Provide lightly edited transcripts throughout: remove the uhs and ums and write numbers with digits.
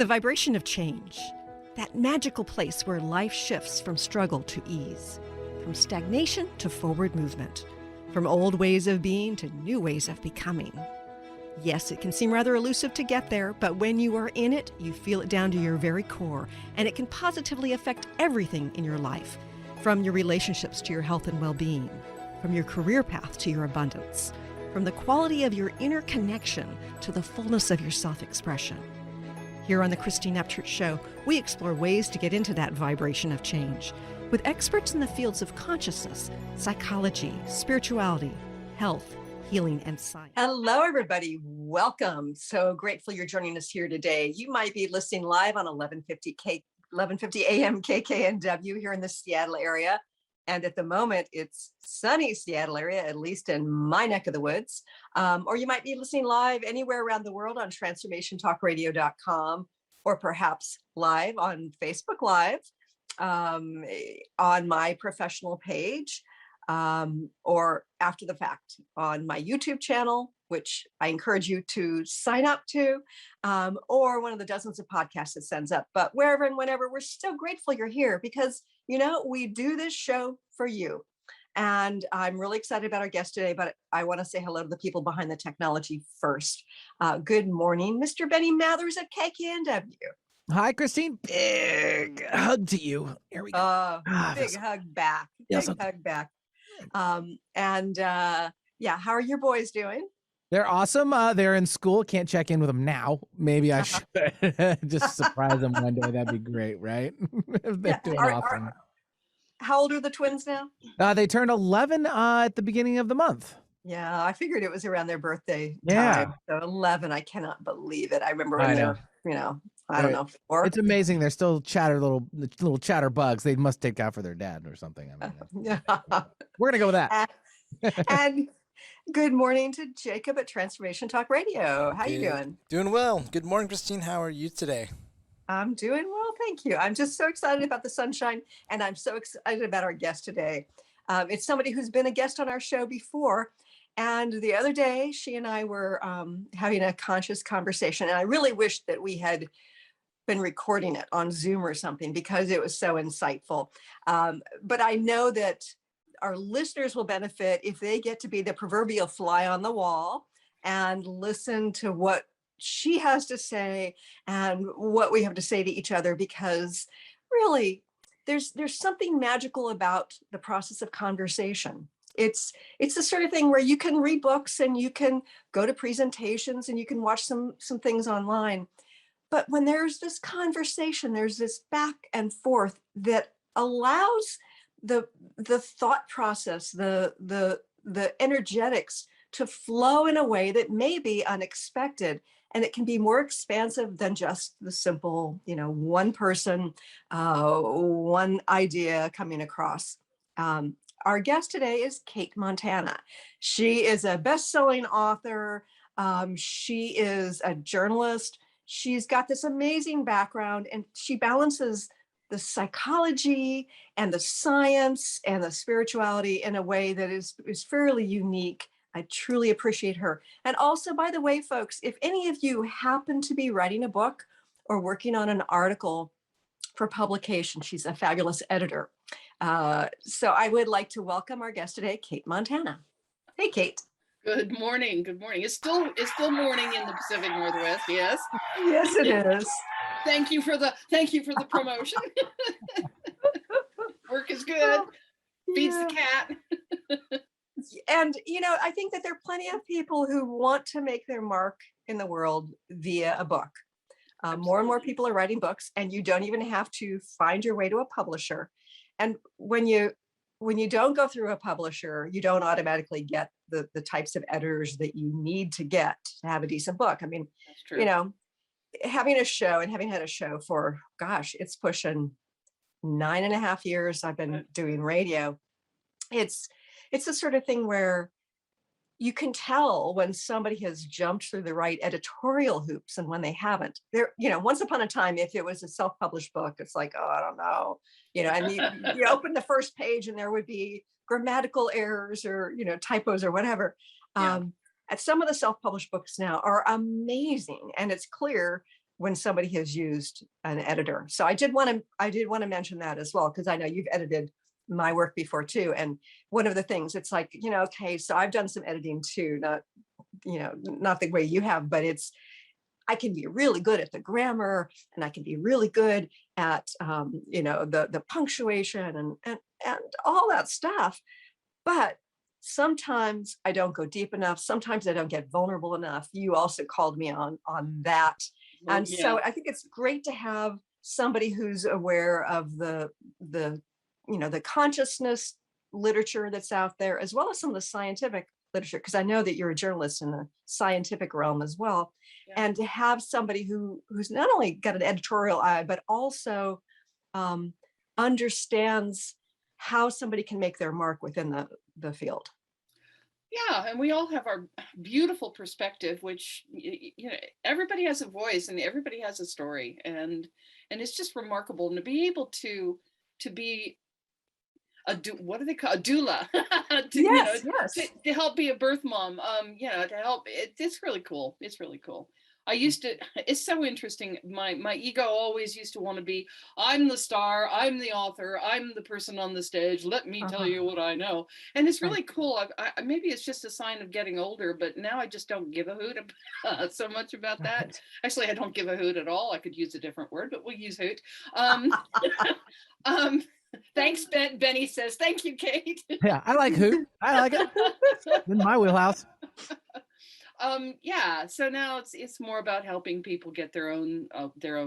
vibration of change, that magical place where life shifts from struggle to ease, from stagnation to forward movement, from old ways of being to new ways of becoming. Yes, it can seem rather elusive to get there, but when you are in it, you feel it down to your very core, and it can positively affect everything in your life, from your relationships to your health and well-being, from your career path to your abundance, from the quality of your inner connection to the fullness of your self-expression. Here on the Christine Upchurch Show, we explore ways to get into that vibration of change with experts in the fields of consciousness, psychology, spirituality, health, healing, and science. Hello, everybody. Welcome. So grateful you're joining us here today. You might be listening live on 1150 AM KKNW here in the Seattle area. And at the moment, it's sunny Seattle area, at least in my neck of the woods. Or you might be listening live anywhere around the world on transformationtalkradio.com, or perhaps live on Facebook Live, on my professional page, or after the fact on my YouTube channel, which I encourage you to sign up to, or one of the dozens of podcasts it sends up. But wherever and whenever, we're so grateful you're here because, you know, we do this show for you. And I'm really excited about our guest today, but I want to say hello to the people behind the technology first. Good morning, Mr. Benny Mathers at KKNW. Hi, Christine. Big hug to you. Here we go. Big hug back. Yes, Big hug back. Yeah, how are your boys doing? They're awesome. They're in school. Can't check in with them now. Maybe I should just surprise them one day. That'd be great, right? They're doing awesome. How old are the twins now? They turned 11 at the beginning of the month. Yeah, I figured it was around their birthday Yeah. time. So 11, I cannot believe it. I remember when they were, I don't know, 4. It's amazing. They're still little chatter bugs. They must take out for their dad or something. I mean, we're gonna go with that. And good morning to Jacob at Transformation Talk Radio. How you doing? Doing well. Good morning, Christine. How are you today? I'm doing well, thank you. I'm just so excited about the sunshine, and I'm so excited about our guest today. It's somebody who's been a guest on our show before, and the other day, she and I were having a conscious conversation, and I really wish that we had been recording it on Zoom or something because it was so insightful. But I know that our listeners will benefit if they get to be the proverbial fly on the wall and listen to what she has to say and what we have to say to each other, because really there's something magical about the process of conversation. It's the sort of thing where you can read books and you can go to presentations and you can watch some things online. But when there's this conversation, there's this back and forth that allows the thought process, the energetics to flow in a way that may be unexpected, and it can be more expansive than just the simple, one person, one idea coming across. Our guest today is Cate Montana. She is a best-selling author. She is a journalist. She's got this amazing background, and she balances the psychology and the science and the spirituality in a way that is fairly unique. I truly appreciate her. And also, by the way, folks, if any of you happen to be writing a book or working on an article for publication, she's a fabulous editor. So I would like to welcome our guest today, Cate Montana. Hey, Cate. Good morning. Good morning. It's still morning in the Pacific Northwest. Yes. Yes, it is. Thank you for the promotion. Work is good. Feeds the cat. And, I think that there are plenty of people who want to make their mark in the world via a book. More and more people are writing books, and you don't even have to find your way to a publisher. And when you don't go through a publisher, you don't automatically get the types of editors that you need to get to have a decent book. I mean, that's true. Having a show and having had a show for, it's pushing 9.5 years. I've been doing radio. It's the sort of thing where you can tell when somebody has jumped through the right editorial hoops and when they haven't. Once upon a time, if it was a self-published book, it's like, oh, I don't know, and you open the first page and there would be grammatical errors or, typos or whatever. Yeah. Some of the self-published books now are amazing. And it's clear when somebody has used an editor. So I did want to mention that as well, because I know you've edited my work before too. And one of the things, it's like, okay, so I've done some editing too, not the way you have, but I can be really good at the grammar, and I can be really good at the punctuation and all that stuff. But sometimes I don't go deep enough. Sometimes I don't get vulnerable enough. You also called me on that. Well, And yeah. so I think it's great to have somebody who's aware of the consciousness literature that's out there, as well as some of the scientific literature, because I know that you're a journalist in the scientific realm as well. Yeah. And to have somebody who's not only got an editorial eye, but also understands how somebody can make their mark within the field. Yeah, and we all have our beautiful perspective, which everybody has a voice and everybody has a story, and it's just remarkable. And to be able to be what do they call a doula? Yes. To help be a birth mom, to help. It's really cool. It's really cool. It's so interesting. My ego always used to want to be, I'm the star, I'm the author, I'm the person on the stage, let me tell you what I know. And it's really cool. Maybe it's just a sign of getting older, but now I just don't give a hoot so much about that. Right. Actually, I don't give a hoot at all. I could use a different word, but we'll use hoot. Thanks, Benny says, thank you, Kate. Yeah, I like hoot. I like it. In my wheelhouse. So now it's more about helping people get their own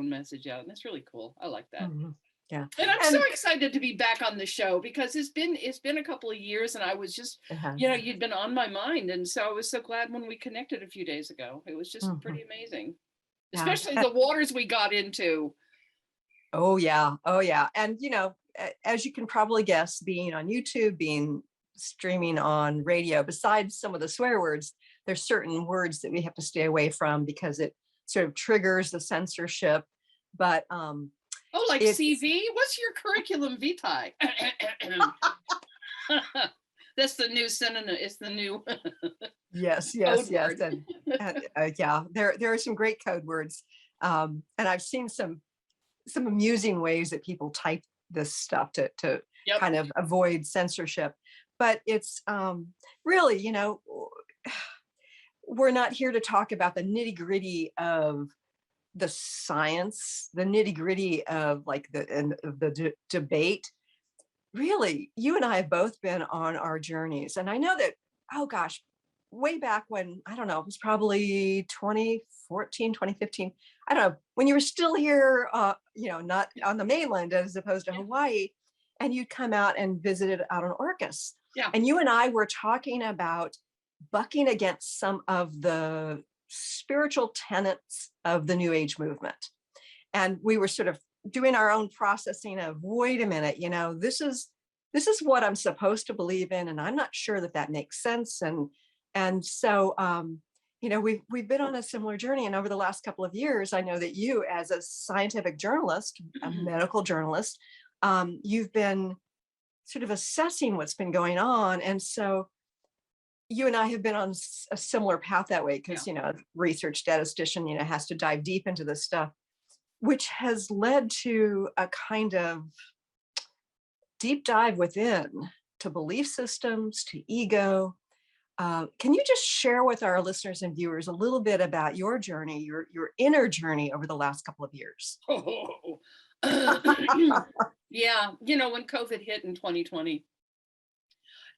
message out, and that's really cool. I like that. Mm-hmm. Yeah, and I'm so excited to be back on the show, because it's been a couple of years, and I was just you'd been on my mind, and so I was so glad when we connected a few days ago. It was just pretty amazing, especially the waters we got into. Oh yeah, and as you can probably guess, being on YouTube, being streaming on radio, besides some of the swear words, there's certain words that we have to stay away from because it sort of triggers the censorship. But like CV, what's your curriculum vitae? That's the new synonym. It's the new yes. And there are some great code words, and I've seen some amusing ways that people type this stuff to kind of avoid censorship. But it's really, we're not here to talk about the nitty gritty of the science, the nitty gritty of the debate. Really, you and I have both been on our journeys. And I know that, oh gosh, way back when, I don't know, it was probably 2014, 2015. I don't know, when you were still here, not on the mainland as opposed to Hawaii, and you'd come out and visited out on Orcas. Yeah. And you and I were talking about bucking against some of the spiritual tenets of the New Age movement. And we were sort of doing our own processing of, wait a minute, this is what I'm supposed to believe in, and I'm not sure that makes sense. And so, we've been on a similar journey. And over the last couple of years, I know that you, as a scientific journalist, a medical journalist, you've been sort of assessing what's been going on. And so you and I have been on a similar path that way, because, research statistician, has to dive deep into this stuff, which has led to a kind of deep dive within, to belief systems, to ego. Can you just share with our listeners and viewers a little bit about your journey, your inner journey over the last couple of years? Yeah, when COVID hit in 2020,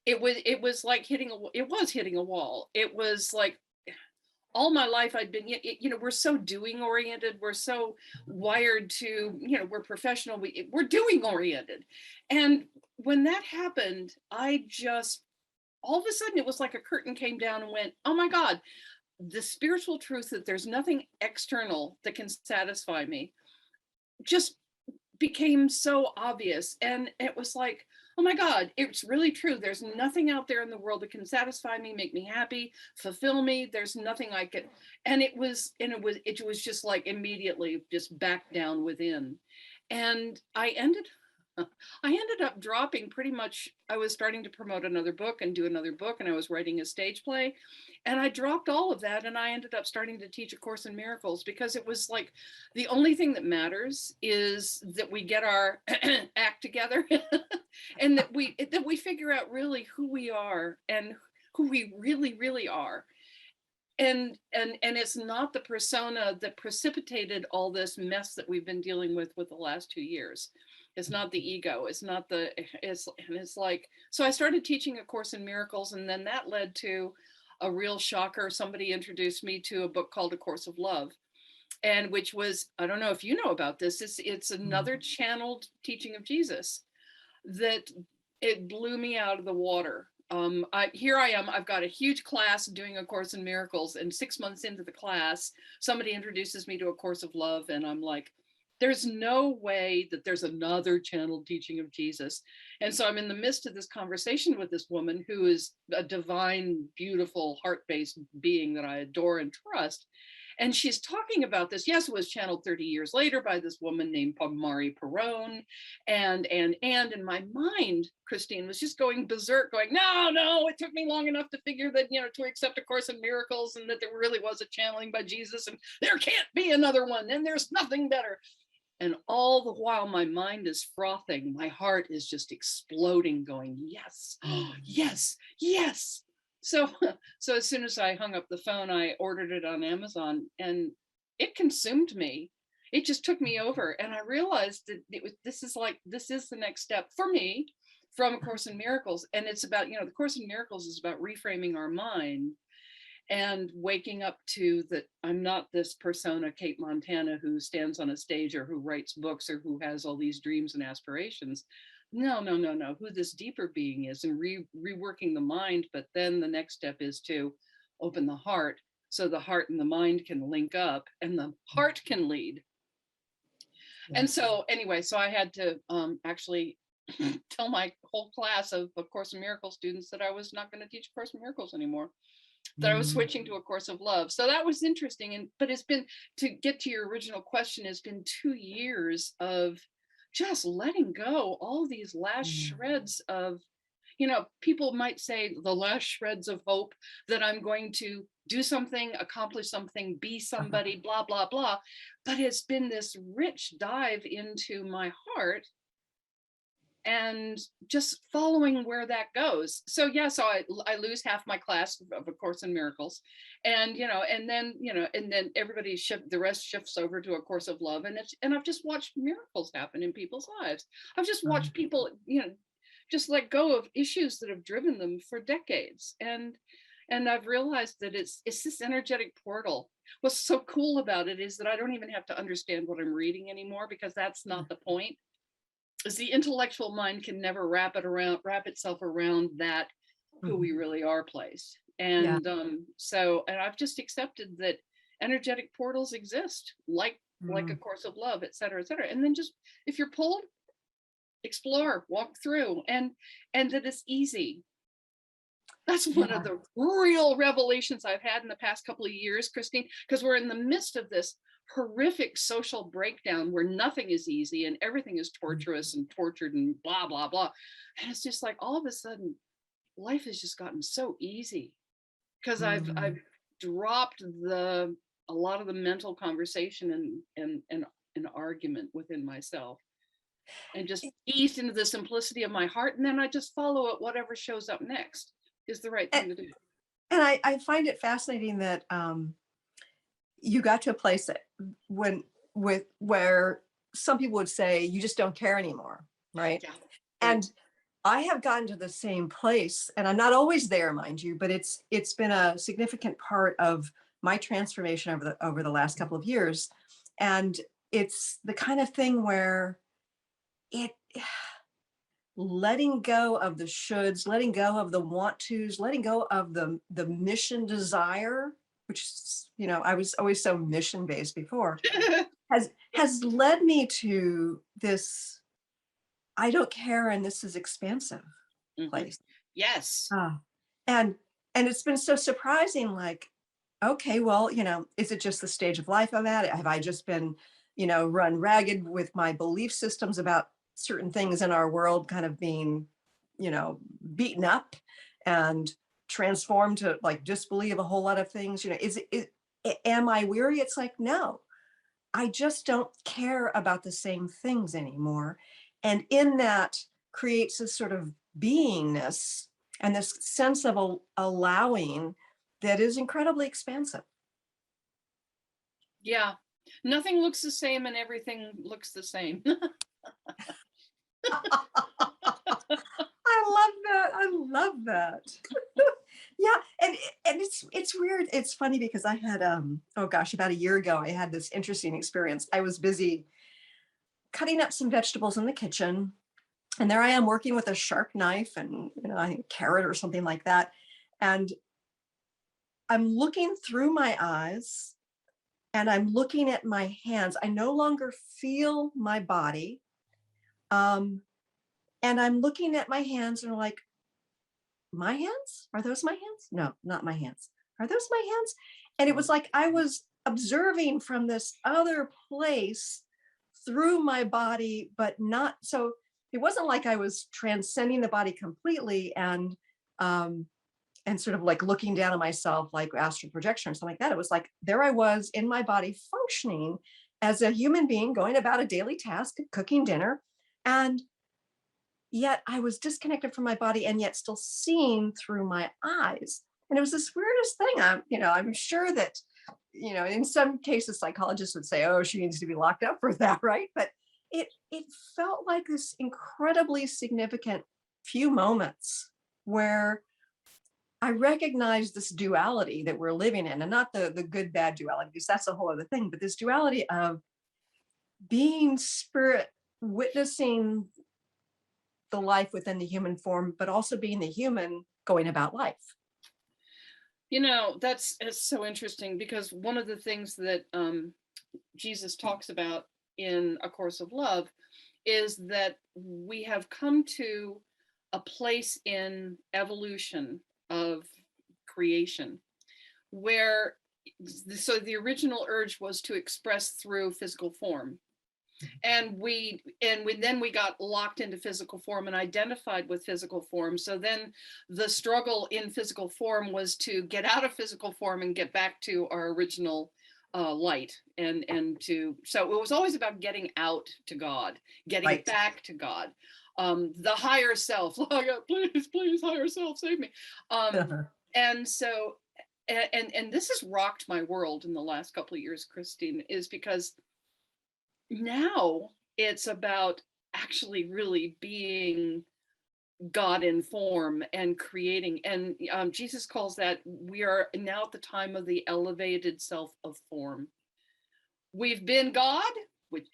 it was like hitting a wall. It was like, all my life I'd been, we're so doing oriented. We're so wired to, we're professional. We're doing oriented. And when that happened, I just, all of a sudden, it was like a curtain came down and went, oh my God, the spiritual truth that there's nothing external that can satisfy me just became so obvious. And it was like, oh my God, it's really true. There's nothing out there in the world that can satisfy me, make me happy, fulfill me. There's nothing I could. And it was just like immediately just back down within. And I ended I ended up dropping pretty much, I was starting to promote another book and do another book, and I was writing a stage play, and I dropped all of that, and I ended up starting to teach A Course in Miracles, because it was like the only thing that matters is that we get our act together and that we figure out really who we are and who we really, really are. And it's not the persona that precipitated all this mess that we've been dealing with the last 2 years. It's not the ego. It's not the, it's like, so I started teaching A Course in Miracles, and then that led to a real shocker. Somebody introduced me to a book called A Course of Love, and which was, I don't know if you know about this, it's another channeled teaching of Jesus that it blew me out of the water. Here I am, I've got a huge class doing A Course in Miracles, and 6 months into the class, somebody introduces me to A Course of Love, and I'm like, there's no way that there's another channeled teaching of Jesus. And so I'm in the midst of this conversation with this woman who is a divine, beautiful, heart-based being that I adore and trust. And she's talking about this. Yes, it was channeled 30 years later by this woman named Mari Perrone. And in my mind, Christine was just going berserk, going, no, it took me long enough to figure that, to accept A Course in Miracles, and that there really was a channeling by Jesus, and there can't be another one, and there's nothing better. And all the while my mind is frothing, my heart is just exploding, going, yes, yes, yes. So as soon as I hung up the phone, I ordered it on Amazon, and it consumed me. It just took me over. And I realized that this is the next step for me from A Course in Miracles. And it's about, the Course in Miracles is about reframing our mind and waking up to that I'm not this persona, Cate Montana, who stands on a stage or who writes books or who has all these dreams and aspirations. No, who this deeper being is, and reworking the mind. But then the next step is to open the heart, so the heart and the mind can link up and the heart can lead. Yeah. And so anyway, so I had to actually tell my whole class of A Course in Miracles students that I was not going to teach A Course in Miracles anymore, that I was switching to A Course of Love. So that was interesting. But it's been, to get to your original question, it's been 2 years of just letting go all these last shreds of, people might say the last shreds of hope that I'm going to do something, accomplish something, be somebody, blah, blah, blah. But it's been this rich dive into my heart and just following where that goes. So yeah, so I lose half my class of A Course in Miracles, and and then everybody the rest shifts over to A Course of Love, and I've just watched miracles happen in people's lives. I've just watched people, just let go of issues that have driven them for decades, and I've realized that it's this energetic portal. What's so cool about it is that I don't even have to understand what I'm reading anymore, because that's not the point. Is the intellectual mind can never wrap itself around that who we really are place. And so I've just accepted that energetic portals exist, like A Course of Love, et cetera, et cetera. And then just, if you're pulled, explore, walk through, and that it's easy. That's one of the real revelations I've had in the past couple of years, Christine, because we're in the midst of this horrific social breakdown where nothing is easy and everything is torturous and tortured and blah, blah, blah. And it's just like, all of a sudden, life has just gotten so easy, because I've dropped a lot of the mental conversation and argument within myself, and just eased into the simplicity of my heart. And then I just follow it, whatever shows up next is the right thing to do. And I find it fascinating that you got to a place that where some people would say you just don't care anymore, right? Yeah. And I have gotten to the same place, and I'm not always there, mind you, but it's been a significant part of my transformation over the last couple of years. And it's the kind of thing where letting go of the shoulds, letting go of the want tos, letting go of the mission desire, which is, I was always so mission based before, has led me to this I don't care, and this is expansive place. Yes. And it's been so surprising, like, okay, well, is it just the stage of life I'm at? Have I just been, run ragged with my belief systems about certain things in our world kind of being, beaten up and transformed to like disbelieve a whole lot of things. Am I weary? It's like, no, I just don't care about the same things anymore. And in that creates this sort of beingness and this sense of allowing that is incredibly expansive. Yeah. Nothing looks the same and everything looks the same. I love that. I love that. Yeah, and it's weird. It's funny because I had about a year ago I had this interesting experience. I was busy cutting up some vegetables in the kitchen, and there I am working with a sharp knife and I think carrot or something like that, and I'm looking through my eyes and I'm looking at my hands. I no longer feel my body. And I'm looking at my hands and I'm like, my hands? Are those my hands? No, not my hands. Are those my hands? And it was like I was observing from this other place through my body, but not so it wasn't like I was transcending the body completely and sort of like looking down on myself like astral projection or something like that. It was like there I was in my body functioning as a human being going about a daily task, cooking dinner, and yet I was disconnected from my body and yet still seeing through my eyes. And it was this weirdest thing. I'm sure that, in some cases, psychologists would say, oh, she needs to be locked up for that, right? But it felt like this incredibly significant few moments where I recognized this duality that we're living in, and not the good, bad duality, because that's a whole other thing, but this duality of being spirit, witnessing the life within the human form, but also being the human going about life. That's so interesting, because one of the things that Jesus talks about in A Course of Love is that we have come to a place in evolution of creation where, so the original urge was to express through physical form. And then we got locked into physical form and identified with physical form. So then the struggle in physical form was to get out of physical form and get back to our original light. So it was always about getting out to God, getting Right. back to God, the higher self. Please, higher self, save me. And so, and this has rocked my world in the last couple of years, Christine, is because now it's about actually really being God in form and creating. And Jesus calls that, we are now at the time of the elevated self of form. We've been God,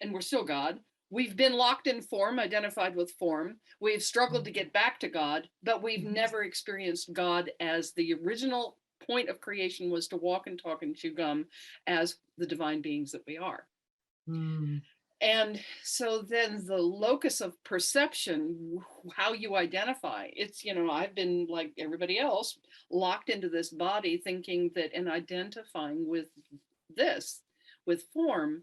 and we're still God. We've been locked in form, identified with form. We've struggled to get back to God, but we've never experienced God as the original point of creation was to walk and talk and chew gum as the divine beings that we are. And so then the locus of perception, how you identify, it's, I've been like everybody else locked into this body thinking that, and identifying with this, with form,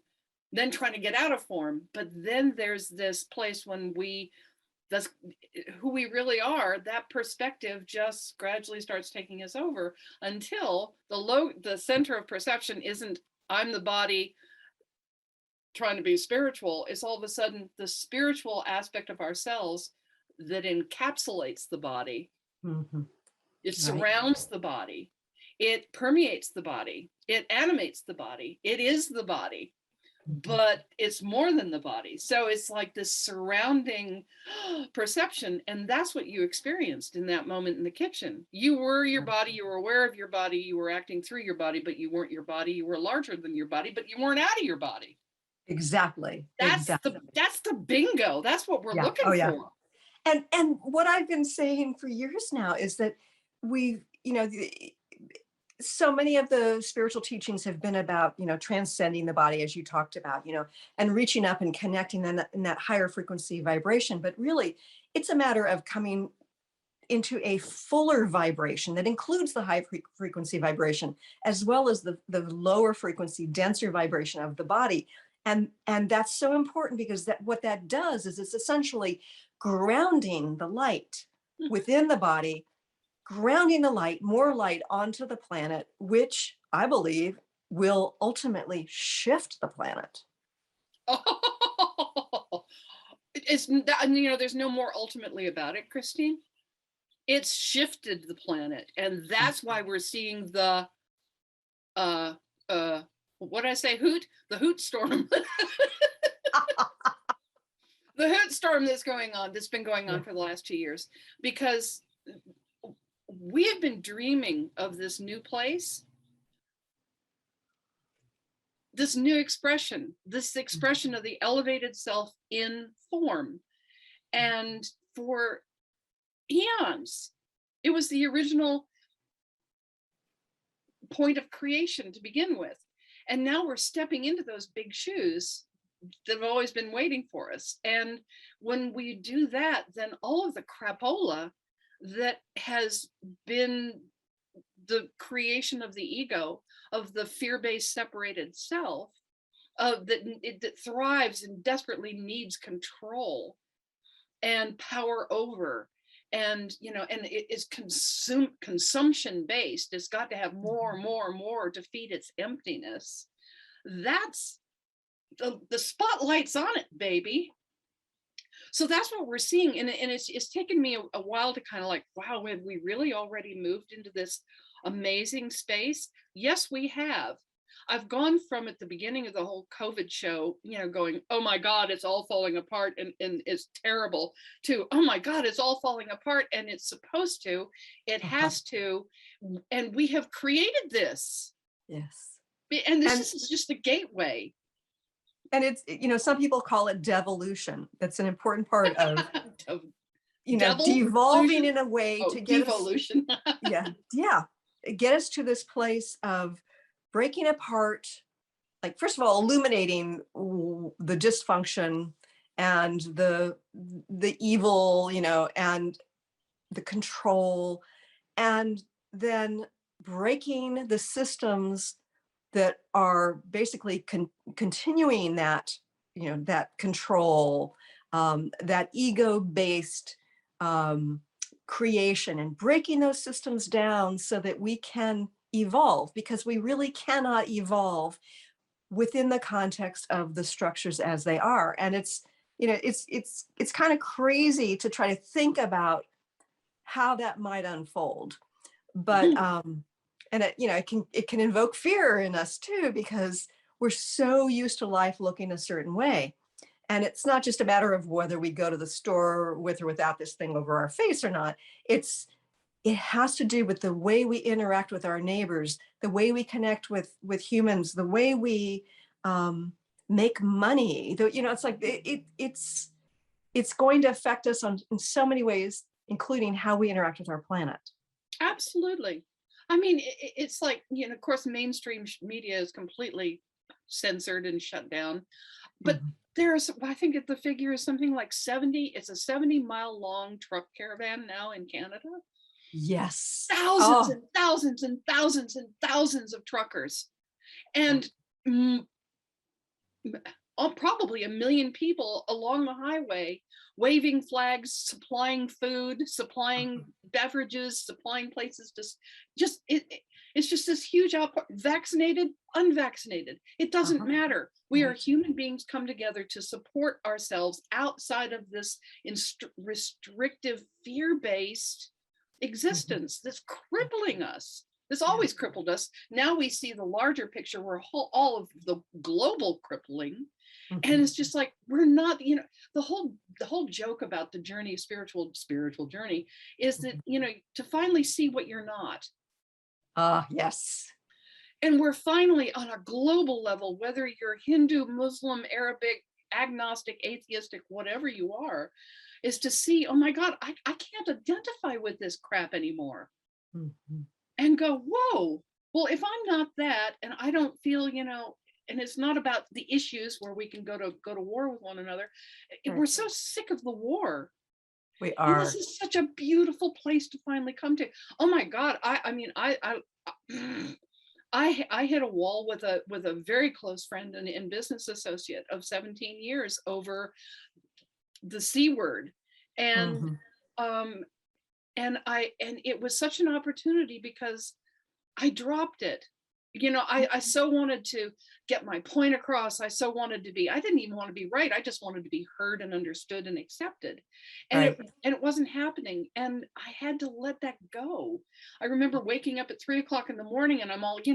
then trying to get out of form. But then there's this place when that's who we really are, that perspective just gradually starts taking us over until the center of perception isn't I'm the body trying to be spiritual. It's all of a sudden the spiritual aspect of ourselves that encapsulates the body. It surrounds the body. It permeates the body. It animates the body. It is the body, but it's more than the body. So it's like this surrounding perception. And that's what you experienced in that moment in the kitchen. You were your body. You were aware of your body. You were acting through your body, but you weren't your body. You were larger than your body, but you weren't out of your body. Exactly. That's the bingo. That's what we're looking for. And what I've been saying for years now is that we've, so many of the spiritual teachings have been about, transcending the body, as you talked about, and reaching up and connecting in that higher frequency vibration. But really, it's a matter of coming into a fuller vibration that includes the high frequency vibration, as well as the lower frequency, denser vibration of the body. And that's so important, because that what that does is it's essentially grounding the light within the body, grounding the light, more light onto the planet, which I believe will ultimately shift the planet. Oh, it's that, there's no more ultimately about it, Christine. It's shifted the planet, and that's why we're seeing the what did I say? The hoot storm. The hoot storm that's been going on for the last 2 years, because we have been dreaming of this new place, this new expression, this expression of the elevated self in form. And for eons, it was the original point of creation to begin with. And now we're stepping into those big shoes that have always been waiting for us. And when we do that, then all of the crapola that has been the creation of the ego, of the fear-based separated self, that thrives and desperately needs control and power over, and it is consumption based. It's got to have more and more and more to feed its emptiness. That's the spotlight's on it, baby. So that's what we're seeing, and it's taken me a while to kind of like, wow, have we really already moved into this amazing space? Yes, we have. I've gone from, at the beginning of the whole COVID show, going, oh my God, it's all falling apart and it's terrible, to, oh my God, it's all falling apart and it's supposed to, it has to, and we have created this. Yes. And this is just the gateway. And it's, some people call it devolution. That's an important part of, devolving in a way to get devolution. Get us to this place of breaking apart, like, first of all, illuminating the dysfunction and the evil, and the control, and then breaking the systems that are basically continuing that, that control, that ego-based creation, and breaking those systems down so that we can evolve, because we really cannot evolve within the context of the structures as they are. And it's kind of crazy to try to think about how that might unfold, but and it can invoke fear in us too, because we're so used to life looking a certain way. And it's not just a matter of whether we go to the store with or without this thing over our face or not. It has to do with the way we interact with our neighbors, the way we connect with humans, the way we make money. It's like it's going to affect us in so many ways, including how we interact with our planet. Absolutely. I mean, it's like, of course, mainstream media is completely censored and shut down. But I think the figure is something like 70. It's a 70-mile long truck caravan now in Canada. Yes. Thousands and thousands and thousands and thousands of truckers. And probably 1 million people along the highway, waving flags, supplying food, supplying beverages, supplying places it's just this huge output. Vaccinated, unvaccinated, it doesn't matter. We are human beings come together to support ourselves outside of this restrictive, fear-based existence that's crippling us. This always crippled us. Now we see the larger picture where all of the global crippling. And it's just like, we're not, the whole joke about the journey, spiritual journey, is that, to finally see what you're not. Yes. And we're finally on a global level, whether you're Hindu, Muslim, Arabic, agnostic, atheistic, whatever you are, is to see, oh my God, I can't identify with this crap anymore. And go, whoa, well, if I'm not that, and I don't feel, and it's not about the issues where we can go to war with one another. We're so sick of the war. We are. And this is such a beautiful place to finally come to. Oh my God. I I hit a wall with a very close friend and business associate of 17 years over the C word. And Mhm. um and it was such an opportunity because I dropped it. I so wanted to get my point across. I so wanted to be, I didn't even want to be right. I just wanted to be heard and understood and accepted. And Right. it wasn't happening. And I had to let that go. I remember waking up at 3 o'clock in the morning and I'm all, I'm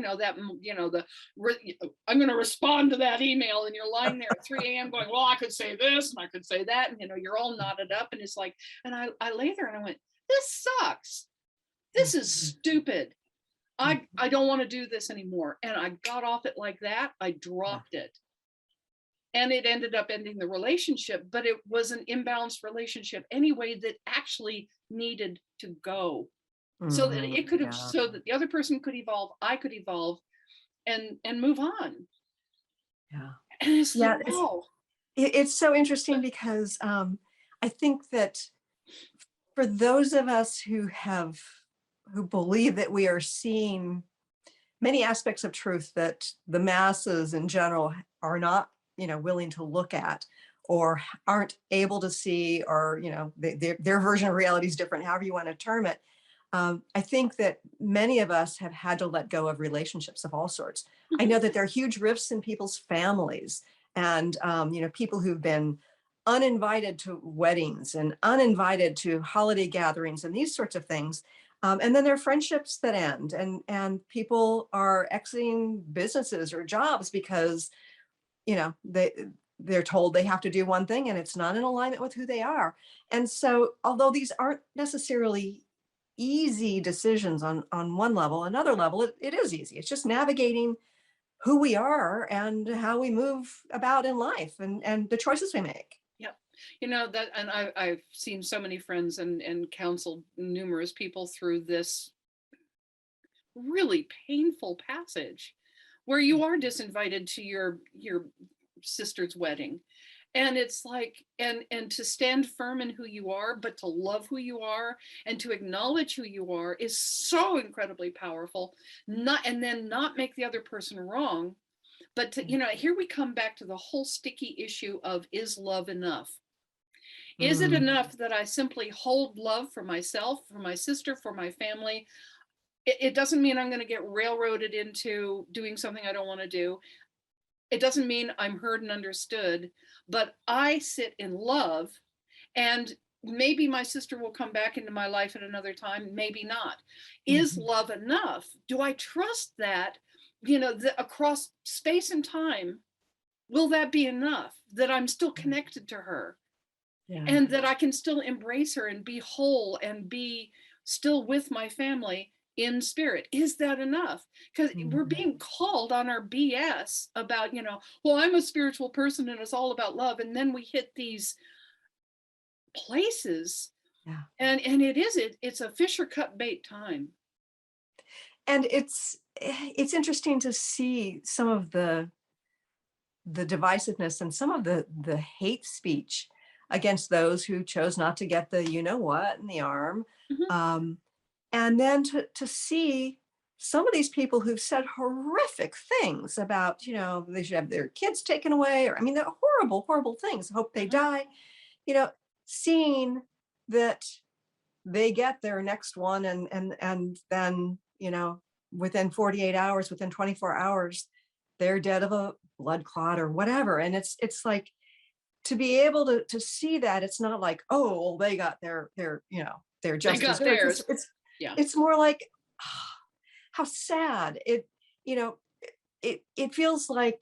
going to respond to that email. And you're lying there at 3 a.m. going, well, I could say this and I could say that. And, you're all knotted up. And it's like, and I lay there and I went, this sucks. This is stupid. I don't want to do this anymore. And I got off it like that. I dropped it. And it ended up ending the relationship, but it was an imbalanced relationship anyway that actually needed to go so that Mhm. it could have, Yeah. so that the other person could evolve, I could evolve and move on. Yeah. And it's Yeah. like, wow. It's so interesting because I think that for those of us who believe that we are seeing many aspects of truth that the masses in general are not, willing to look at or aren't able to see, or, their version of reality is different, however you want to term it. I think that many of us have had to let go of relationships of all sorts. I know that there are huge rifts in people's families, and people who've been uninvited to weddings and uninvited to holiday gatherings and these sorts of things. And then there are friendships that end, and people are exiting businesses or jobs because they're told they have to do one thing and it's not in alignment with who they are. And so, although these aren't necessarily easy decisions on one level, another level, it is easy. It's just navigating who we are and how we move about in life, and the choices we make. Yep. That, and I've seen so many friends and counseled numerous people through this really painful passage where you are disinvited to your sister's wedding. And it's like, and to stand firm in who you are, but to love who you are and to acknowledge who you are is so incredibly powerful. And then not make the other person wrong, but to, here we come back to the whole sticky issue of, is love enough? Is it Mm. enough that I simply hold love for myself, for my sister, for my family? It doesn't mean I'm going to get railroaded into doing something I don't want to do. It doesn't mean I'm heard and understood, but I sit in love, and maybe my sister will come back into my life at another time, maybe not. Is Mhm. love enough? Do I trust that, across space and time, will that be enough that I'm still connected to her Yeah. and that I can still embrace her and be whole and be still with my family in spirit? Is that enough? Because we're Mhm. being called on our BS about, well, I'm a spiritual person and it's all about love. And then we hit these places Yeah. and it's a Fisher cut bait time. And it's interesting to see some of the divisiveness and some of the hate speech against those who chose not to get the what in the arm. Mhm. Um, and then to see some of these people who've said horrific things about, they should have their kids taken away, or I mean, they're horrible, horrible things. Hope they Mhm. die. You know, seeing that they get their next one, and then within 48 hours, within 24 hours, they're dead of a blood clot or whatever. And it's like, to be able to see that, it's not like, oh well, they got their They just got desserts. theirs. It's Yeah. it's more like, how sad it you know it feels like.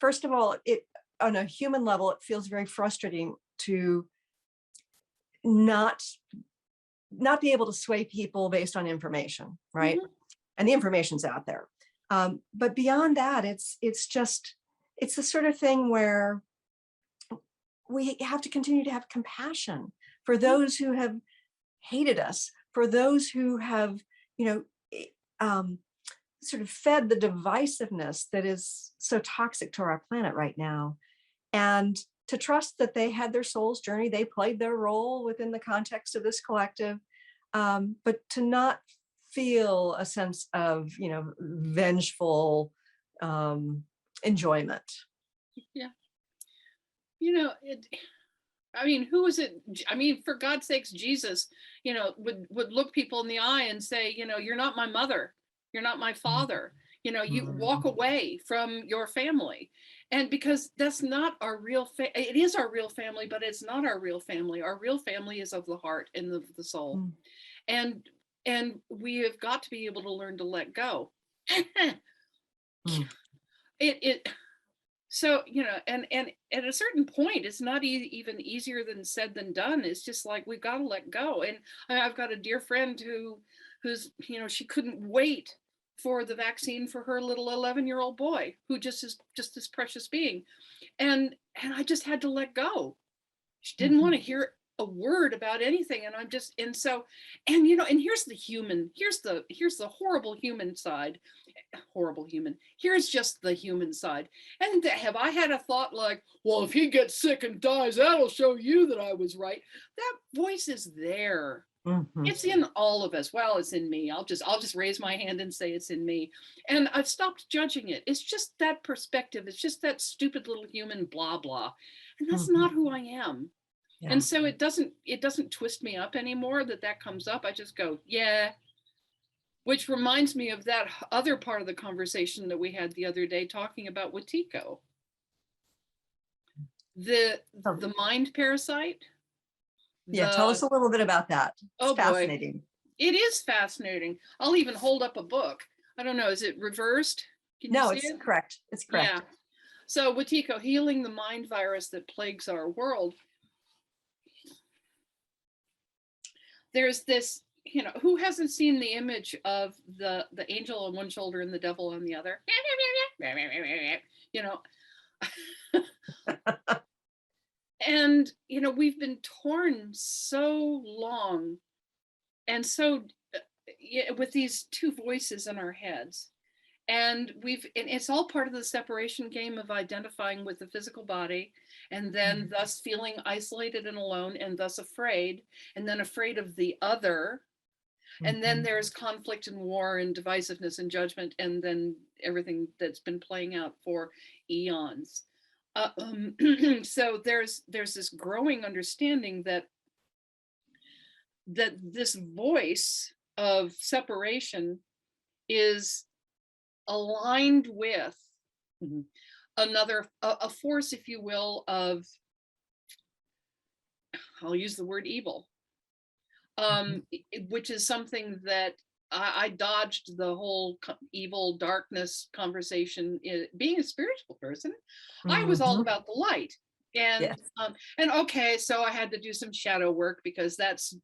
First of all, it on a human level, it feels very frustrating to not be able to sway people based on information, right? Mhm. And the information's out there. But beyond that, it's the sort of thing where we have to continue to have compassion for those who have hated us, for those who have, you know, eh, um, sort of fed the divisiveness that is so toxic to our planet right now. And to trust that they had their soul's journey, they played their role within the context of this collective, but to not feel a sense of, vengeful enjoyment. Yeah. I mean, who is it? I mean, for God's sakes, Jesus, would look people in the eye and say, you're not my mother. You're not my father. You walk away from your family. And because that's not our real it is our real family, but it's not our real family. Our real family is of the heart and the soul. And we have got to be able to learn to let go. So, and at a certain point, it's not even easier than said than done. It's just like, we've got to let go. And I've got a dear friend who's, she couldn't wait for the vaccine for her little 11-year-old boy, who just is just this precious being. And I just had to let go. She didn't want to hear a word about anything. And and here's the human, here's the horrible human side. Horrible human. Here's just the human side. And have I had a thought like, well, if he gets sick and dies, that'll show you that I was right? That voice is there. It's in all of us. Well, it's in me. I'll just raise my hand and say it's in me. And I've stopped judging it. It's just that perspective. It's just that stupid little human blah blah. And that's not who I am. Yeah. And so it doesn't twist me up anymore that comes up. I just go, yeah. Which reminds me of that other part of the conversation that we had the other day talking about Wetiko. The mind parasite. Yeah, tell us a little bit about that. It's fascinating. Boy. It is fascinating. I'll even hold up a book. I don't know, is it reversed? No, it's correct. It's correct. Yeah. So Wetiko, healing the mind virus that plagues our world. There's this, who hasn't seen the image of the angel on one shoulder and the devil on the other? And, we've been torn so long and so with these two voices in our heads. And it's all part of the separation game of identifying with the physical body and then thus feeling isolated and alone and thus afraid, and then afraid of the other. And then there's conflict and war and divisiveness and judgment, and then everything that's been playing out for eons. So there's this growing understanding that this voice of separation is aligned with a force, if you will, of, I'll use the word evil, which is something that I dodged the whole evil darkness conversation. Being a spiritual person, I was all about the light. And okay, so I had to do some shadow work because that's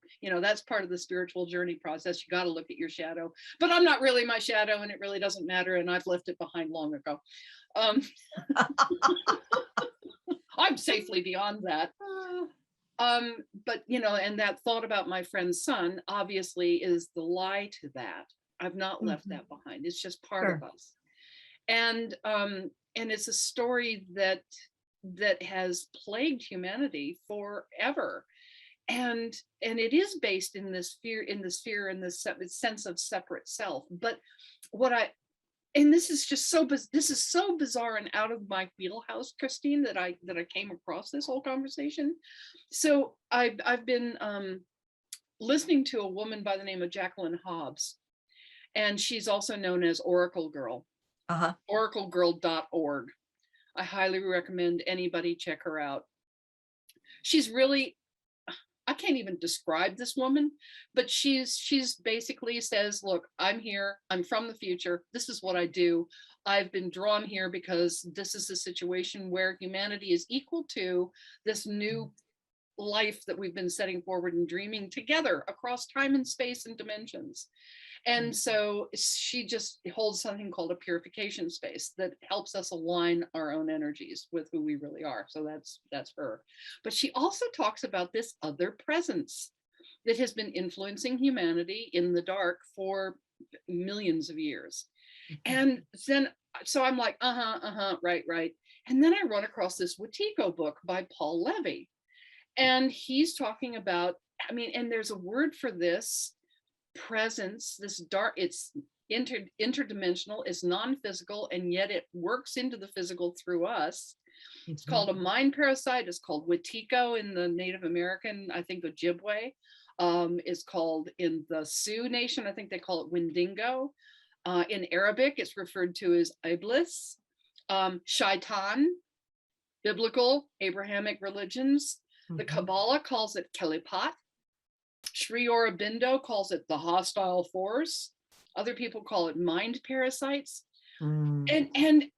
part of the spiritual journey process. You got to look at your shadow, but I'm not really my shadow, and it really doesn't matter, and I've left it behind long ago. I'm safely beyond that. But and that thought about my friend's son obviously is the lie to that. I've not left that behind. It's just part of us. And it's a story that has plagued humanity forever. And it is based in this fear, in this sense of separate self. But this is so bizarre and out of my wheelhouse, Christine, that I came across this whole conversation. So I've been listening to a woman by the name of Jacqueline Hobbs, and she's also known as Oracle Girl, oraclegirl.org. I highly recommend anybody check her out. She's really, I can't even describe this woman, but she's basically says, look, I'm here, I'm from the future, this is what I do. I've been drawn here because this is a situation where humanity is equal to this new life that we've been setting forward and dreaming together across time and space and dimensions. And so she just holds something called a purification space that helps us align our own energies with who we really are. So that's her. But she also talks about this other presence that has been influencing humanity in the dark for millions of years. And then, so I'm like, right. And then I run across this Wetiko book by Paul Levy. And he's talking about, and there's a word for this presence, this dark, it's interdimensional, it's non-physical, and yet it works into the physical through us. It's called a mind parasite. It's called Wetiko in the Native American, I think Ojibwe. It's called in the Sioux Nation, I think they call it Wendigo. In Arabic, it's referred to as Iblis, Shaitan, biblical, Abrahamic religions. The Kabbalah calls it Kelipat. Sri Aurobindo calls it the hostile force. Other people call it mind parasites. And then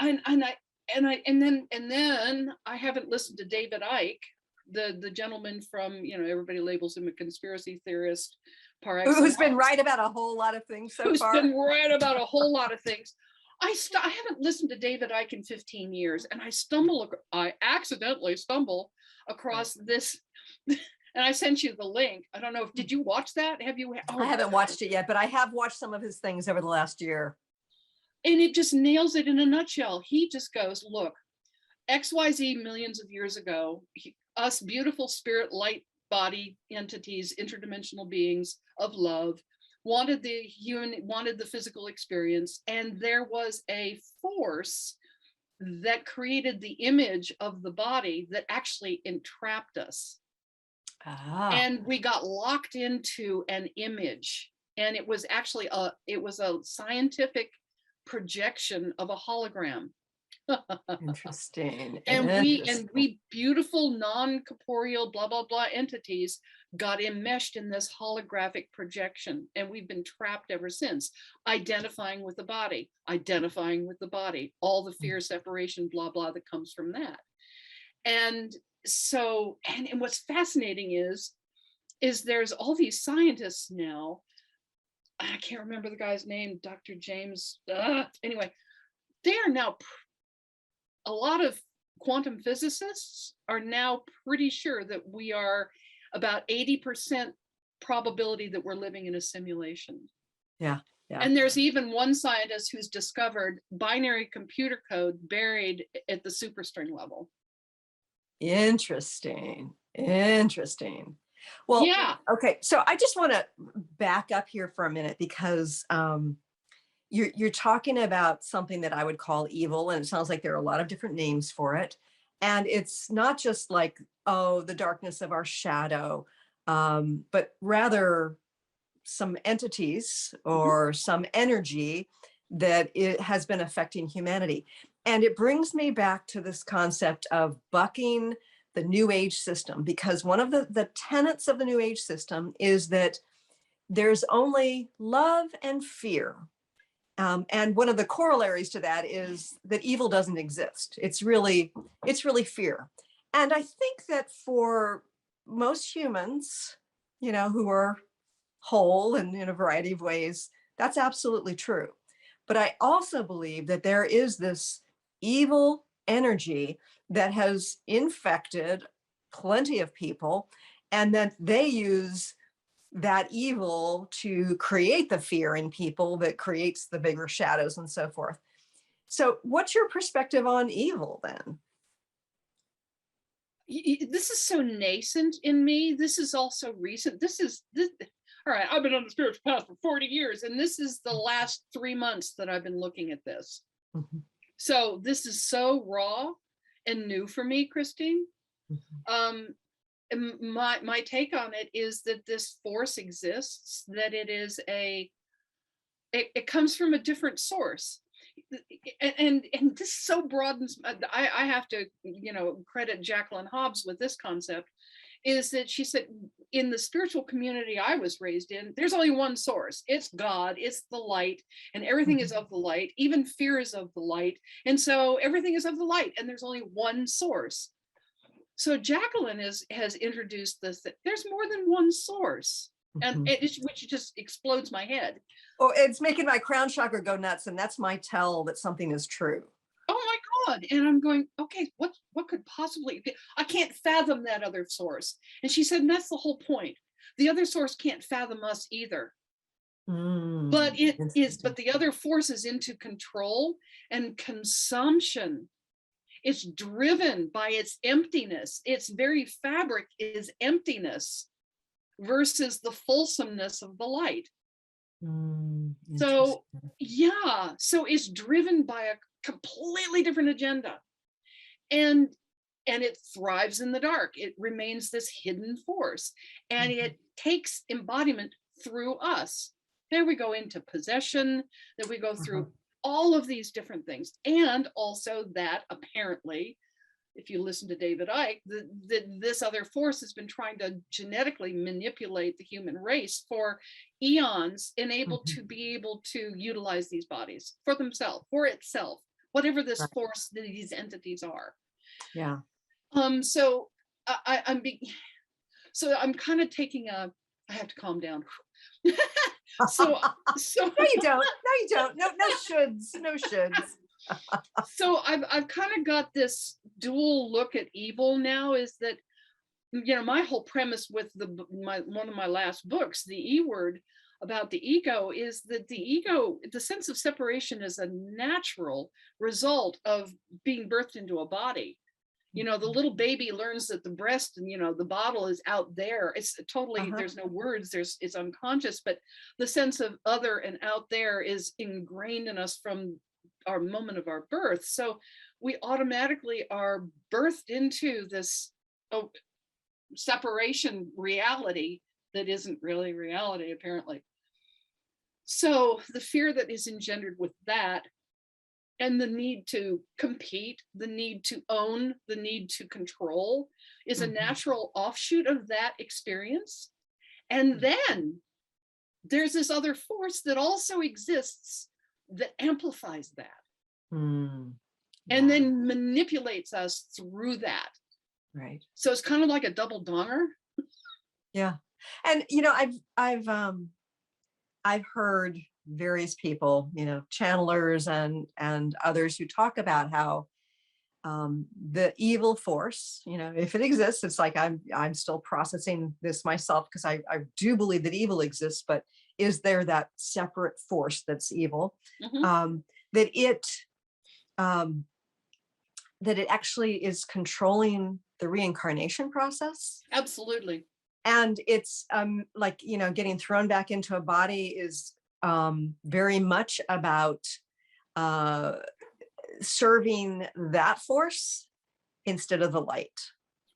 I haven't listened to David Icke, the gentleman from, everybody labels him a conspiracy theorist par excellence. Who's been right about a whole lot of things so far. Who's been right about a whole lot of things. I haven't listened to David Icke in 15 years, and I accidentally stumble across this, and I sent you the link. I don't know did you watch that? Have you? Oh, I haven't watched it yet, but I have watched some of his things over the last year. And it just nails it in a nutshell. He just goes, look, XYZ millions of years ago, us beautiful spirit, light body entities, interdimensional beings of love, wanted the physical experience, and there was a force that created the image of the body that actually entrapped us. And we got locked into an image, and it was actually a scientific projection of a hologram. Interesting. And we beautiful non-corporeal blah blah blah entities got enmeshed in this holographic projection, and we've been trapped ever since, identifying with the body, all the fear, separation, blah blah that comes from that. And so, and what's fascinating is there's all these scientists now. I can't remember the guy's name, Dr. James. Anyway, they are now, a lot of quantum physicists are now pretty sure that we are about 80% probability that we're living in a simulation. Yeah. And there's even one scientist who's discovered binary computer code buried at the superstring level. Interesting. Well, yeah. Okay. So I just want to back up here for a minute, because you're talking about something that I would call evil, and it sounds like there are a lot of different names for it. And it's not just like, oh, the darkness of our shadow, but rather some entities or some energy that it has been affecting humanity. And it brings me back to this concept of bucking the New Age system, because one of the tenets of the New Age system is that there's only love and fear. And one of the corollaries to that is that evil doesn't exist. It's really fear. And I think that for most humans, who are whole and in a variety of ways, that's absolutely true. But I also believe that there is this evil energy that has infected plenty of people, and that they use that evil to create the fear in people that creates the bigger shadows and so forth. So what's your perspective on evil then? This is so nascent in me. This is also recent. This all right, I've been on the spiritual path for 40 years, and this is the last 3 months that I've been looking at this. Mm-hmm. So this is so raw and new for me, Christine. Mm-hmm. My take on it is that this force exists, that it comes from a different source. And this so broadens, I have to, credit Jacqueline Hobbs with this concept, is that she said, in the spiritual community I was raised in, there's only one source. It's God, it's the light, and everything is of the light. Even fear is of the light. And so everything is of the light, and there's only one source. So Jacqueline has introduced this, that there's more than one source, and which just explodes my head. Oh, it's making my crown chakra go nuts, and that's my tell that something is true. Oh my God. And I'm going, okay, what could possibly be? I can't fathom that other source. And she said, and that's the whole point. The other source can't fathom us either. But the other force is into control and consumption. It's driven by its emptiness. Its very fabric is emptiness versus the fulsomeness of the light. So, Interesting. yeah, so it's driven by a completely different agenda. And it thrives in the dark. It remains this hidden force, and it takes embodiment through us. There we go into possession, that we go through all of these different things. And also that apparently, if you listen to David Icke, this other force has been trying to genetically manipulate the human race for eons and able to be able to utilize these bodies for themselves, for itself, whatever this Right. force that these entities are. Yeah. So I'm kind of taking I have to calm down. so No, you don't. No, you don't. No, no shoulds. No shoulds. so I've kind of got this dual look at evil now, is that, my whole premise with one of my last books, The E Word, about the ego, is that the ego, the sense of separation, is a natural result of being birthed into a body. The little baby learns that the breast and, the bottle is out there. It's totally, there's no words, it's unconscious, but the sense of other and out there is ingrained in us from our moment of our birth. So we automatically are birthed into this separation reality that isn't really reality, apparently. So the fear that is engendered with that, and the need to compete, the need to own, the need to control, is a natural offshoot of that experience. And then there's this other force that also exists that amplifies that. And then manipulates us through that. Right. So it's kind of like a double donger. Yeah. And I've heard various people, channelers and others, who talk about how the evil force, if it exists, it's like I'm still processing this myself, because I do believe that evil exists, but is there that separate force that's evil? That it actually is controlling the reincarnation process. Absolutely. And it's like, getting thrown back into a body is very much about serving that force instead of the light.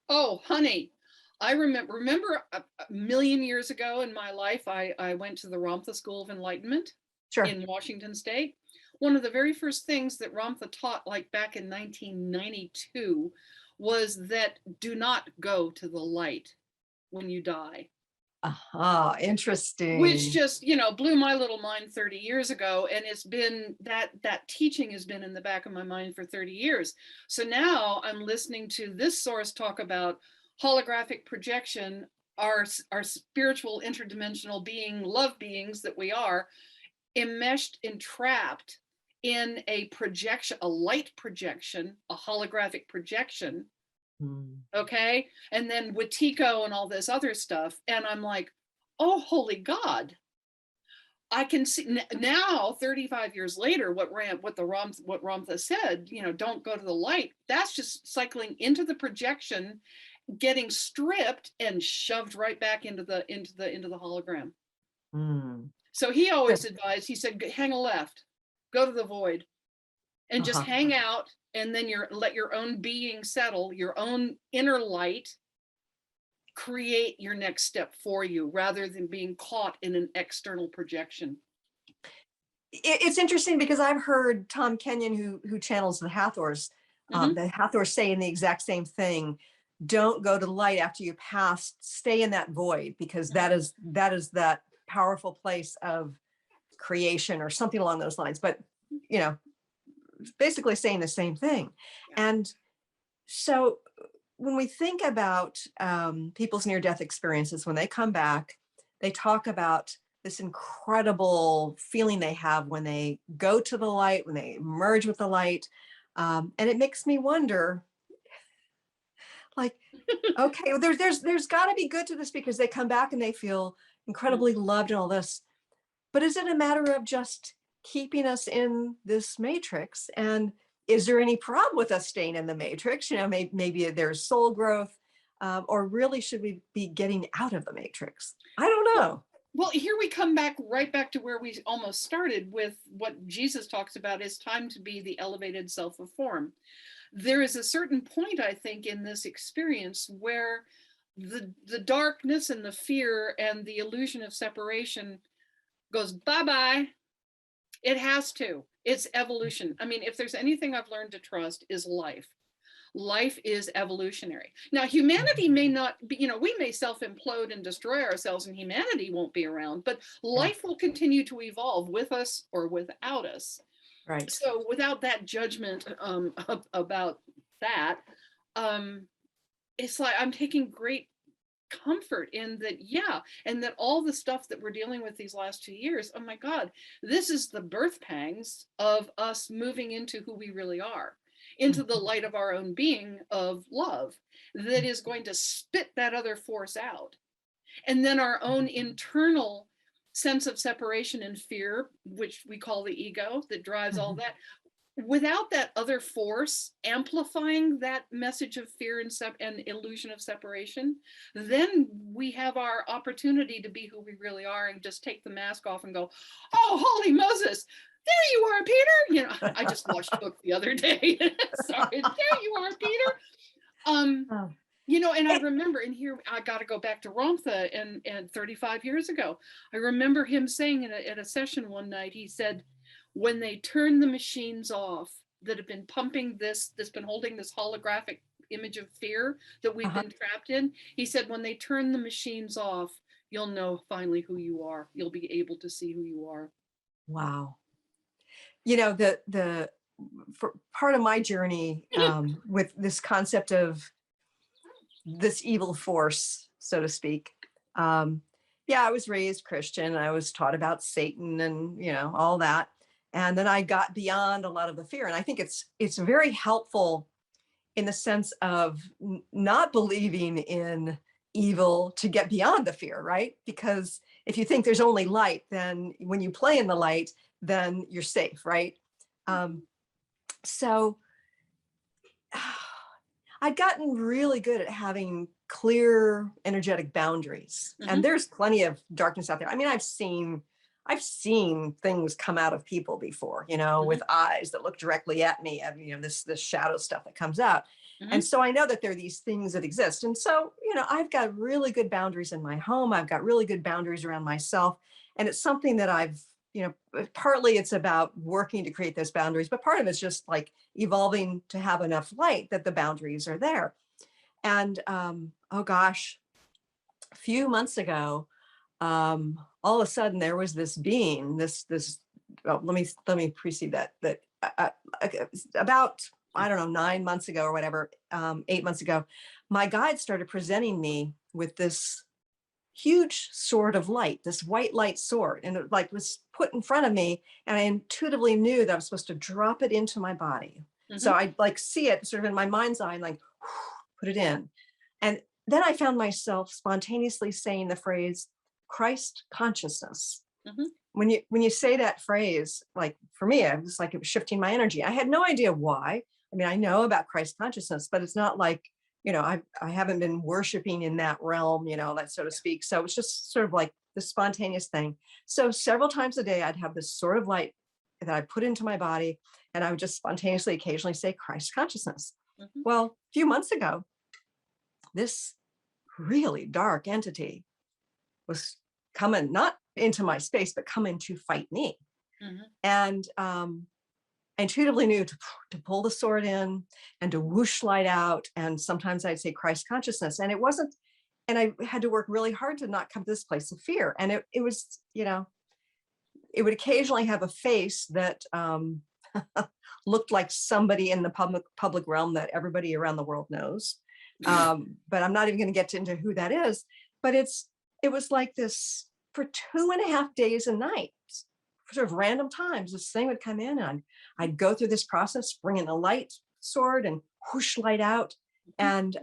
Oh, honey, I remember a million years ago in my life, I went to the Ramtha School of Enlightenment in Washington State. One of the very first things that Ramtha taught, like back in 1992, was that do not go to the light when you die. Interesting. Which just, blew my little mind 30 years ago. And it's been that teaching has been in the back of my mind for 30 years. So now I'm listening to this source talk about holographic projection, our spiritual interdimensional being, love beings that we are, enmeshed, entrapped in a projection, a light projection, a holographic projection. Okay. And then Wetiko and all this other stuff. And I'm like, oh, holy God. I can see now, 35 years later, what Ramtha said, don't go to the light. That's just cycling into the projection, getting stripped and shoved right back into the hologram. So he always advised, he said, hang a left, go to the void, and just hang out, and then let your own being settle, your own inner light create your next step for you, rather than being caught in an external projection. It's interesting because I've heard Tom Kenyon, who channels the Hathors, the Hathors saying the exact same thing. Don't go to the light after you pass, stay in that void, because that is that powerful place of creation or something along those lines. But, basically saying the same thing. And so when we think about people's near-death experiences, when they come back, they talk about this incredible feeling they have when they go to the light, when they merge with the light. And it makes me wonder, like, okay, well, there's got to be good to this, because they come back and they feel incredibly loved and all this. But is it a matter of just keeping us in this matrix? And is there any problem with us staying in the matrix? Maybe there's soul growth, or really should we be getting out of the matrix? I don't know. Well, here we come right back to where we almost started with what Jesus talks about is time to be the elevated self of form. There is a certain point, I think, in this experience where the darkness and the fear and the illusion of separation goes bye-bye. It has to. It's evolution. I mean, if there's anything I've learned to trust is life. Life is evolutionary. Now, humanity may not be, we may self-implode and destroy ourselves and humanity won't be around, but life will continue to evolve with us or without us. Right. So without that judgment about that, it's like I'm taking great comfort in that, and that all the stuff that we're dealing with these last 2 years, oh my God, this is the birth pangs of us moving into who we really are, into the light of our own being of love that is going to spit that other force out. And then our own internal sense of separation and fear, which we call the ego, that drives all that. Without that other force amplifying that message of fear and illusion of separation, then we have our opportunity to be who we really are and just take the mask off and go, oh, holy Moses, there you are, Peter. I just watched Hook the other day. Sorry, there you are, Peter. And I remember, and here I got to go back to Ramtha and 35 years ago. I remember him saying at a session one night, he said, when they turn the machines off that have been pumping that's been holding this holographic image of fear that we've been trapped in, he said, when they turn the machines off, you'll know finally who you are. You'll be able to see who you are. Wow. For part of my journey with this concept of this evil force, so to speak. I was raised Christian. I was taught about Satan and, all that. And then I got beyond a lot of the fear. And I think it's very helpful in the sense of not believing in evil to get beyond the fear, right? Because if you think there's only light, then when you play in the light, then you're safe, right? So I'd gotten really good at having clear energetic boundaries. And there's plenty of darkness out there. I mean, I've seen things come out of people before, with eyes that look directly at me, this shadow stuff that comes out. And so I know that there are these things that exist. And so, I've got really good boundaries in my home. I've got really good boundaries around myself. And it's something that I've, partly it's about working to create those boundaries, but part of it's just like evolving to have enough light that the boundaries are there. And oh gosh, a few months ago, all of a sudden there was this being, let me precede that about, I don't know, 9 months ago or whatever, 8 months ago, my guide started presenting me with this huge sword of light, this white light sword, and it was put in front of me, and I intuitively knew that I was supposed to drop it into my body. So I'd see it sort of in my mind's eye and put it in. And then I found myself spontaneously saying the phrase Christ consciousness. When you say that phrase, for me, it was like it was shifting my energy. I had no idea why. I mean, I know about Christ consciousness, but it's not like, I haven't been worshiping in that realm, that so to speak. So it's just sort of like the spontaneous thing. So several times a day, I'd have this sort of light that I put into my body, and I would just spontaneously occasionally say Christ consciousness. Well, a few months ago, this really dark entity was coming, not into my space, but coming to fight me. And I intuitively knew to pull the sword in and to whoosh light out. And sometimes I'd say Christ consciousness. And it wasn't, and I had to work really hard to not come to this place of fear. And it was, it would occasionally have a face that looked like somebody in the public realm that everybody around the world knows. But I'm not even going to get into who that is. But it was like this for 2.5 days and nights, sort of random times. This thing would come in, and I'd go through this process, bring in a light sword and whoosh light out, and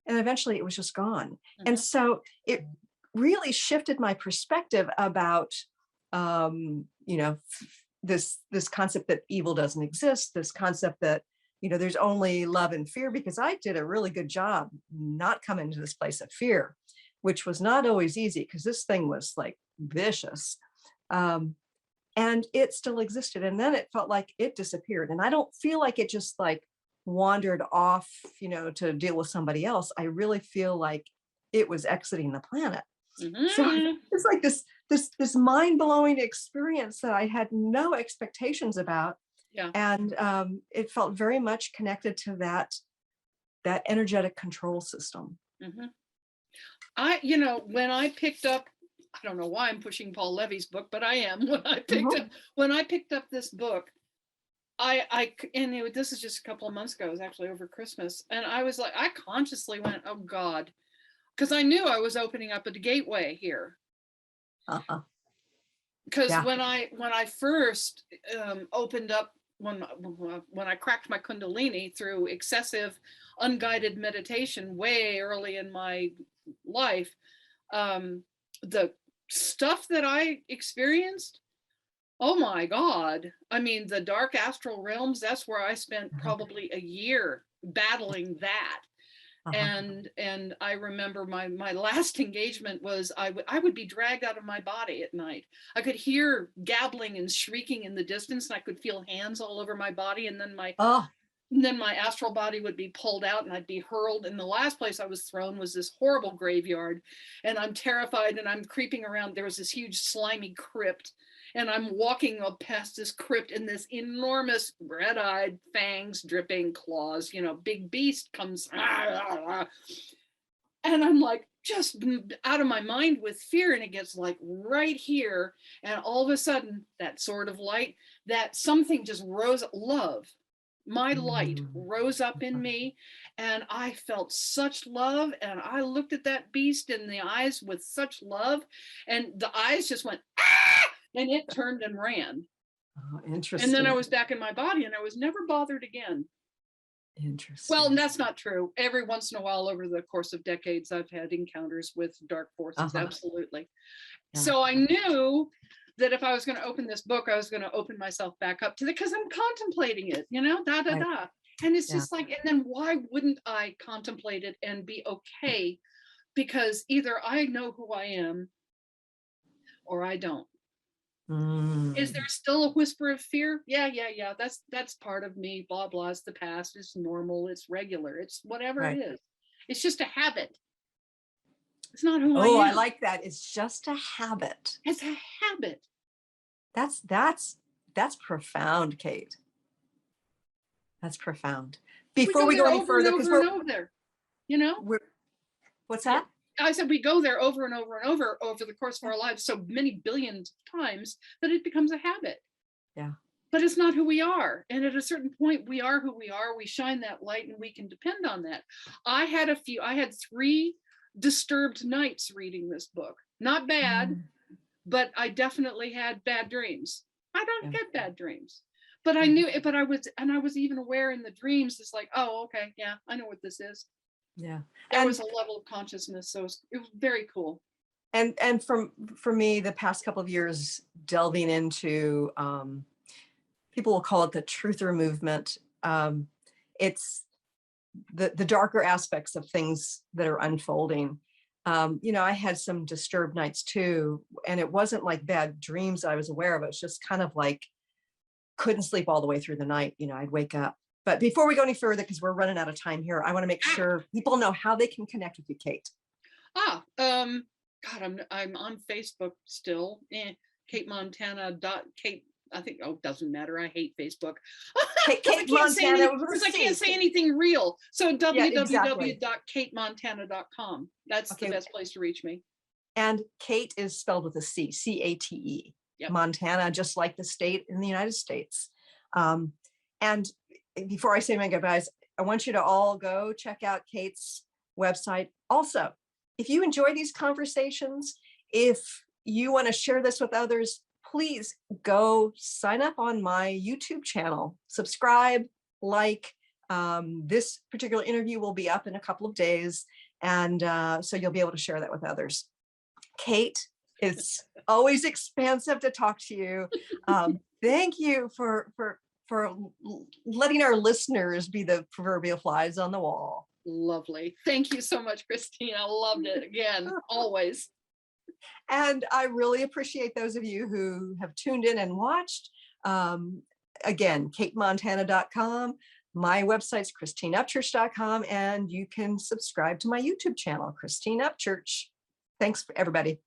eventually it was just gone. And so it really shifted my perspective about this concept that evil doesn't exist, this concept that there's only love and fear, because I did a really good job not coming to this place of fear. which was not always easy because this thing was like vicious. And it still existed. And then it felt like it disappeared. And I don't feel like it just like wandered off, to deal with somebody else. I really feel like it was exiting the planet. So it's like this mind-blowing experience that I had no expectations about. Yeah. And it felt very much connected to that energetic control system. When I picked up, I don't know why I'm pushing Paul Levy's book, but I am. When I picked up this book, this is just a couple of months ago. It was actually over Christmas, and I was like, I consciously went, "Oh God," because I knew I was opening up a gateway here. Because when I first opened up, when I cracked my Kundalini through excessive unguided meditation way early in my life, the stuff that I experienced, oh my God. I mean, the dark astral realms, that's where I spent probably a year battling that. And I remember my last engagement was I would be dragged out of my body at night. I could hear gabbling and shrieking in the distance, and I could feel hands all over my body, and then my astral body would be pulled out and I'd be hurled. And the last place I was thrown was this horrible graveyard, and I'm terrified and I'm creeping around. There was this huge slimy crypt, and I'm walking up past this crypt, and this enormous red-eyed fangs dripping claws, big beast comes, and I'm like just out of my mind with fear, and it gets like right here, and all of a sudden that sort of light, that something just rose, love. My light rose up in me, and I felt such love, and I looked at that beast in the eyes with such love, and the eyes just went, ah! And it turned and ran. Oh, interesting. And then I was back in my body, and I was never bothered again. Interesting. Well, and that's not true. Every once in a while over the course of decades, I've had encounters with dark forces. Absolutely. Yeah. So I knew that if I was going to open this book, I was going to open myself back up to because I'm contemplating it, right. And it's just like, and then why wouldn't I contemplate it and be okay? Because either I know who I am or I don't. Is there still a whisper of fear? Yeah. That's part of me. Blah, blah. It's the past. It's normal. It's regular. It's whatever it is. It's just a habit. It's not who I am. Oh, I like that. It's just a habit. It's a habit. That's profound, Cate. That's profound. Before we go any further, because we're over there, what's that? I said we go there over and over and over the course of our lives so many billions of times that it becomes a habit. Yeah. But it's not who we are. And at a certain point, we are who we are. We shine that light, and we can depend on that. I had 3 disturbed nights reading this book. Not bad, but I definitely had bad dreams. I don't get bad dreams. But I knew it, but I was even aware in the dreams. It's like, oh, okay, yeah, I know what this is. Yeah. There was a level of consciousness. So it was very cool. And for me, the past couple of years, delving into, people will call it the truther movement. It's the darker aspects of things that are unfolding. I had some disturbed nights too, and it wasn't like bad dreams I was aware of. It was just kind of like, couldn't sleep all the way through the night. I'd wake up. But before we go any further, because we're running out of time here, I want to make sure people know how they can connect with you, Cate. God, I'm on Facebook still. Cate Montana. Cate. I think, doesn't matter. I hate Facebook. Cate Montana, because I can't say anything real. So www.catemontana.com. That's the best place to reach me. And Cate is spelled with a C, C-A-T-E. Yep. Montana, just like the state in the United States. And before I say my goodbyes, I want you to all go check out Cate's website. Also, if you enjoy these conversations, if you want to share this with others, please go sign up on my YouTube channel, subscribe, like. This particular interview will be up in a couple of days, and so you'll be able to share that with others. Cate, it's always expansive to talk to you. Thank you for letting our listeners be the proverbial flies on the wall. Lovely. Thank you so much, Christine. I loved it again, always. And I really appreciate those of you who have tuned in and watched. Again, catemontana.com. My website's christineupchurch.com, and you can subscribe to my YouTube channel, Christine Upchurch. Thanks, everybody.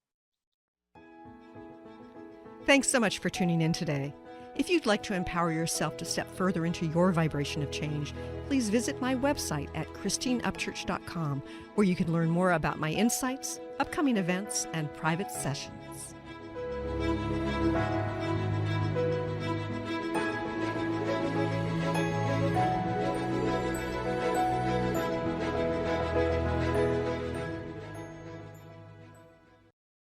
Thanks so much for tuning in today. If you'd like to empower yourself to step further into your vibration of change, please visit my website at christineupchurch.com, where you can learn more about my insights, upcoming events, and private sessions.